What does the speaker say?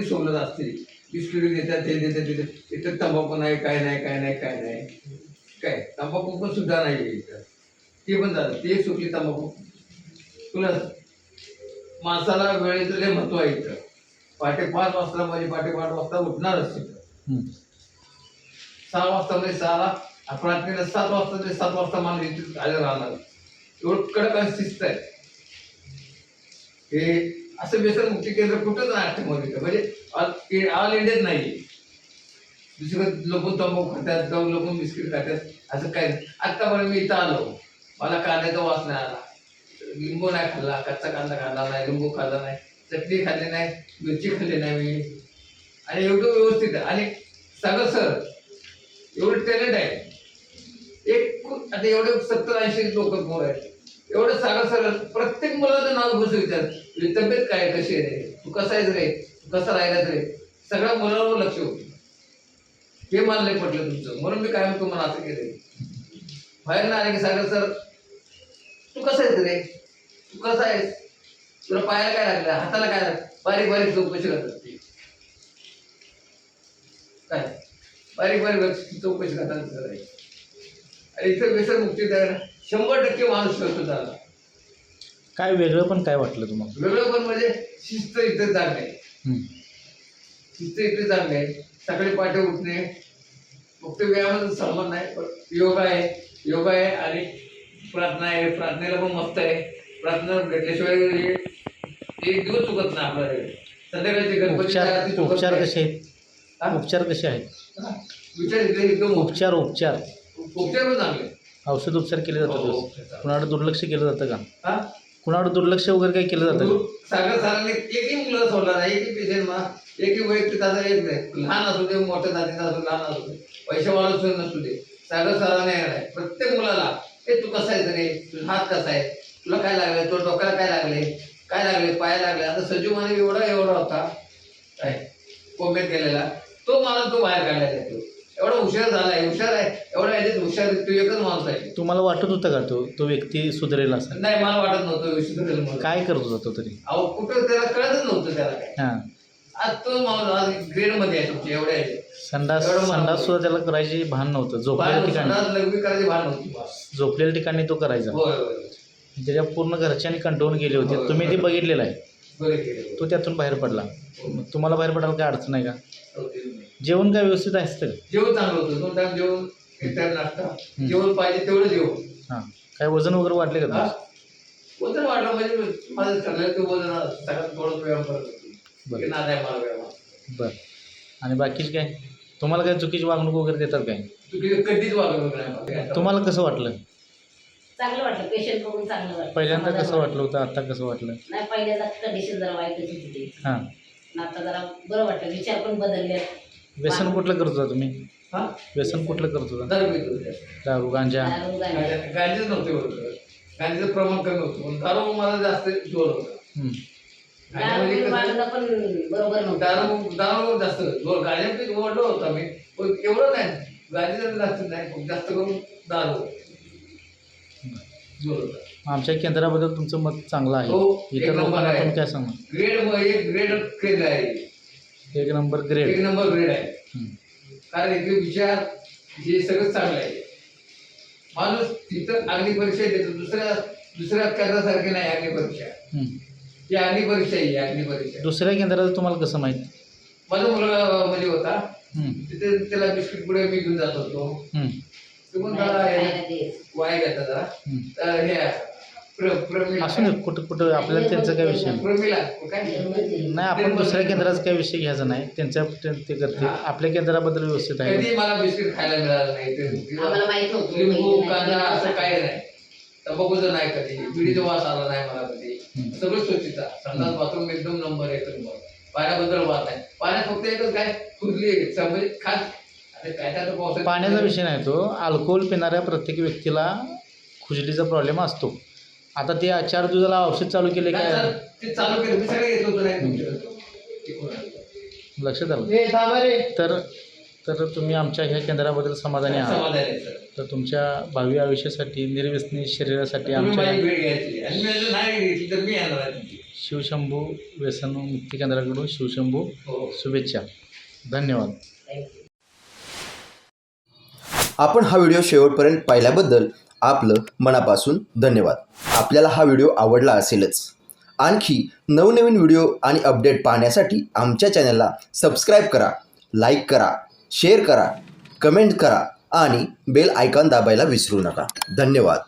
एवढी सवलत असते, बिस्किट देतात, ते देतात, ते देतात. इथं तंबाखू नाही, काय नाही, काय नाही, काय नाही, काय तंबाखू पण सुद्धा नाही इथं. ते पण झालं, ते सुटली तंबाखू. प्लस माणसाला वेळेचं लय महत्व आहे इथं. पहाटे 5 वाजता म्हणजे पहाटे 5 वाजता उठणारच तिथं. 6 वाजता म्हणजे 6ला, प्रार्थनेला 7 वाजता म्हणजे 7 वाजता माणूस इथे आलं राहणार. एवढं कडक आणि शिस्त आहे. हे असं व्यसनमुक्ती केंद्र कुठंच नाही आष्टमध्ये, म्हणजे ऑल इंडियात नाही. दुसरीकडे लोकं तंबाखू खातात, जाऊन लोकं बिस्किट खातात, असं काय नाही. आत्तापर्यंत मी इथं आलो, मला कांद्याचा वास नाही आला, लिंबू नाही खाल्ला, कच्चा कांदा खाल्ला नाही, लिंबू खाल्ला नाही, चटणी खाल्ली नाही, मिरची खाल्ली नाही मी. आणि एवढं व्यवस्थित आहे. आणि सगळं सर एवढं टॅलेंट आहे. आता एवढे 70-80 लोक पोर आहेत, एवढं सागर सर प्रत्येक मुलाचं नाव बसू विचार, तुझी तब्येत काय, कशी आहे रे, तू कसा आहेस रे, तू कसा राहिलास रे, सगळ्या मुलांवर लक्ष होतं. हे मला नाही पटलं तुमचं, म्हणून मी काय म्हणतो, मला असं केलं. बाहेर ना आले की सागर सर तू कसा आहेस रे, तू कसा आहेस, तुला पायाला काय लागलं, हाताला काय लागलं, बारीक बारीक चौकशी करतात. ते काय बारीक बारीक चौकशी करतात. आणि इथं व्यसनमुक्ती द्यायला 100% माणूस करतो त्याला. काय वेगळं पण काय वाटलं तुम्हाला? वेगळं पण म्हणजे शिस्त इथे चांगली आहे. शिस्त इथे चांगली आहे. सकाळी पहाटे उठणे, फक्त व्यायामाचा संबंध नाही, पण योगा आहे आणि प्रार्थना आहे. प्रार्थनेला पण मस्त आहे. प्रार्थना भेटल्याशिवाय एक दिवस चुकत नाही आपल्याला. संध्याकाळची गणपती आरती चुकत उपचार नाही. कसे आहेत? उपचार कसे आहेत? विचार इथे एकदम उपचार पण चांगले. औषध उपचार केले जातात? कुणाकडे दुर्लक्ष केलं जातं का? हा, कुणाकडे दुर्लक्ष वगैरे काही केलं जातं का? सागर सरांनी एकही मुलं सोडला नाही, एकही पेशंट एकही वैयक्तिक त्याचा एक नाही. लहान असू दे, मोठ्या जातीचा असू, लहान असू दे, पैशावाला सुद्धा नसू दे, सागर सरांनी आहे प्रत्येक मुलाला, हे तू कसा आहे रे, तुझा हात कसा आहे, तुला काय लागले, तुला डोक्याला काय लागले, पाय लागले. आता सजीव माने एवढा होता काय कोंबेत गेलेला, तो माणूस तो बाहेर काढला जातो. एवढा हुशार झालाय, हुशार आहे, एवढा याच्यात हुशार, तो एकच माणूस आहे. तुम्हाला वाटत होतं का तो व्यक्ती सुधारेल असं? नाही, मला वाटत नव्हतं विश्व काय करत होता तो तरी? अहो कुठं त्याला कळतच नव्हतं त्याला काय. हां, आज तो माणूस आज ग्रेडमध्ये आहे तुमच्या एवढ्या आहे. संडास सुद्धा त्याला करायची भान नव्हतं. झोपलेल्या ठिकाणी लग्न करायची भान नव्हती. झोपलेल्या ठिकाणी तो करायचा. होय होय, त्याच्या पूर्ण घरच्यांनी कंटाळून गेले होते. तुम्ही ते बघितलेलं आहे. बरं केलं. तो त्यातून बाहेर पडला. मग तुम्हाला बाहेर पडायला काय अडचण आहे का? जेवण जेवण काय व्यवस्थित असतं? चांगलं होतं. 2 टाइम जेवण, 1 टाइम नाश्ता. जेवण पाहिजे तेवढं जेवण. हां, काय वजन वगैरे वाढले का हा? तुमचं? वजन वाढलं म्हणजे माझं सगळं ते वजन सगळ्यात थोडं व्यायाम करत होती. बरं. नाद आहे मला व्यायाम. बरं. आणि बाकीच काय तुम्हाला काय चुकीची वागणूक वगैरे देतात काय? चुकीचं कधीच वागलं नाही. तुम्हाला कसं वाटलं? चांगलं वाटलं, पेशंट बघून चांगलं वाटलं. पहिल्यांदा कसं वाटलं होतं, आता कसं वाटलं? नाही, पहिल्यांदा कंडिशन जरा वाईटच होती. हां, आता जरा बरं वाटलं, विचार पण बदलले. व्यसन कुठलं करत होता तुम्ही? हा, व्यसन कुठलं करत होता? दारू पित होते. दारू, गांजा? गांजेच नव्हते बरोबर. गांजेचं प्रमाण कमी होतं, पण दारू मला जास्त जोर होता. गांजामध्ये कसं- पण बरोबर नव्हतं. दारू जास्त जोर, गांजामध्ये ओढलं होतं मी, पण एवढं नाही. गांजेचं जास्त नाही, खूप जास्त करून दारू जोर होता. आमच्या केंद्राबद्दल तुमचं मत चांगलं आहे. हो, एक इतर नंबर लोकांना आहे. तुम्ही काय सांगणार? ग्रेड केंद्र आहे. 1 नंबर एक ग्रेड. नंबर ग्रेड आहे. कारण इथे विचार हे सगळं चांगलं आहे. माणूस तिथं अग्नी परीक्षा देतो, दुसऱ्या केंद्रासारखी नाही अग्नी परीक्षा. ही अग्नी परीक्षा आहे, अग्नी परीक्षा. दुसऱ्या केंद्राचं तुम्हाला कसं माहीत? माझा मुलगा मध्ये होता, तिथे त्याला बिस्किट पुढे मी घेऊन जात होतो. तो पण जरा वाया घेता जरा. तर हे प्रमिला असं नाही, कुठं आपल्याला त्यांचा काय विषय नाही. प्रमिला काय नाही, आपण दुसऱ्या केंद्राचा काही विषय घ्यायचा नाही. ते करते. आपल्या केंद्राबद्दल व्यवस्थित आहे. कधी मला बिस्किट खायला मिळालं नाही. आम्हाला माहित नव्हतं. लिंबू कांदा असं काही नाही. तंबाखूचं नाही कधी, बिडीचा वास आला नाही मला कधी. सगळं स्वच्छता, संडास बाथरूम एकदम नंबर 1 नंबर. पाण्याबद्दल वाद नाही. पाण्यात फक्त एकच काय खुजली खास. आता काय त्याचा पावसाळ्यात पाण्याचा विषय नाही तो. अल्कोहोल पिणाऱ्या प्रत्येक व्यक्तीला खुजलीचा प्रॉब्लेम असतो. आता ते 4 दिवसाला औषध चालू केले काय? ते चालू केलं, मी सगळं येत होतो नाही. लक्षात आलं? तर तुम्ही आमच्या ह्या केंद्राबद्दल समाधानी आहात. तर तुमच्या भावी आयुष्यासाठी, निर्व्यसनी शरीरासाठी आमच्या भेट घ्यायची आणि मी नाही घेतली तर मी येणार आहे. शिवशंभू व्यसन मुक्ती केंद्राकडून शिवशंभू हो. शुभेच्छा. धन्यवाद. थँक्यू. आपण हा व्हिडिओ शेवटपर्यंत पाहिल्याबद्दल आपलं मनापासून धन्यवाद. आपल्याला हा व्हिडिओ आवडला असेलच. आणखी नवनवीन व्हिडिओ आणि अपडेट पाहण्यासाठी आमच्या चॅनलला सबस्क्राईब करा, लाईक करा, शेअर करा, कमेंट करा आणि बेल आयकॉन दाबायला विसरू नका. धन्यवाद.